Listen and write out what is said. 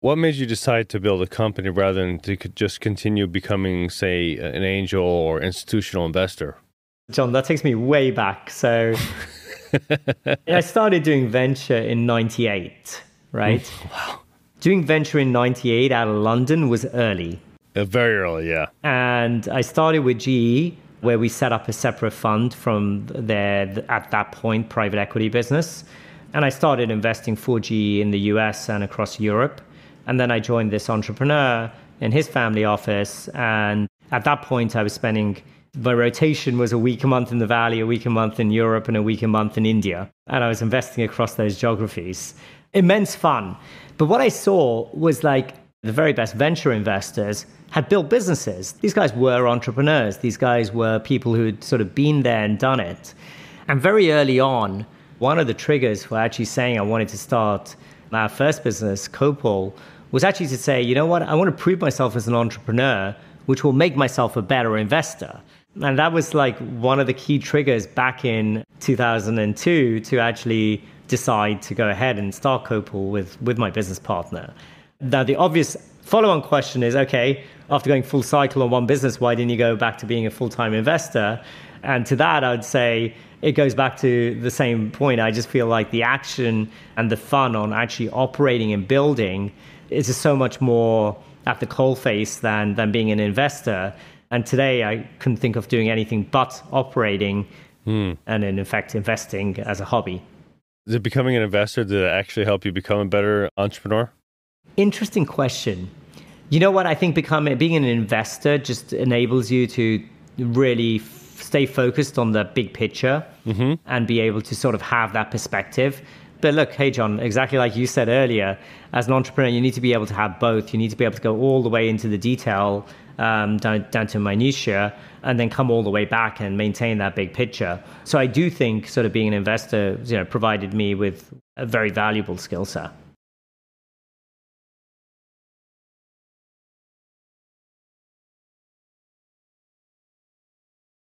What made you decide to build a company rather than to just continue becoming, say, an angel or institutional investor? John, that takes me way back. So I started doing venture in 98, right? Wow. Doing venture in 98 out of London was early. Very early, yeah. And I started with GE, where we set up a separate fund from their, at that point, private equity business. And I started investing for GE in the US and across Europe. And then I joined this entrepreneur in his family office. And at that point, I was spending, my rotation was a week a month in the Valley, a week a month in Europe, and a week a month in India. And I was investing across those geographies. Immense fun. But what I saw was like the very best venture investors had built businesses. These guys were entrepreneurs. These guys were people who had sort of been there and done it. And very early on, one of the triggers for actually saying I wanted to start our first business, Copal, was actually to say, you know what, I want to prove myself as an entrepreneur, which will make myself a better investor. And that was like one of the key triggers back in 2002 to actually decide to go ahead and start Copal with my business partner. Now, the obvious follow-on question is, okay, after going full cycle on one business, why didn't you go back to being a full-time investor? And to that, I'd say it goes back to the same point. I just feel like the action and the fun on actually operating and building is just so much more at the coalface than being an investor. And today, I couldn't think of doing anything but operating and in fact, investing as a hobby. Did becoming an investor, did it actually help you become a better entrepreneur? Interesting question. You know what? I think being an investor just enables you to really stay focused on the big picture and be able to sort of have that perspective. But look, hey, John, exactly like you said earlier, as an entrepreneur, you need to be able to have both. You need to be able to go all the way into the detail, down to minutiae, and then come all the way back and maintain that big picture. So I do think sort of being an investor, provided me with a very valuable skill set.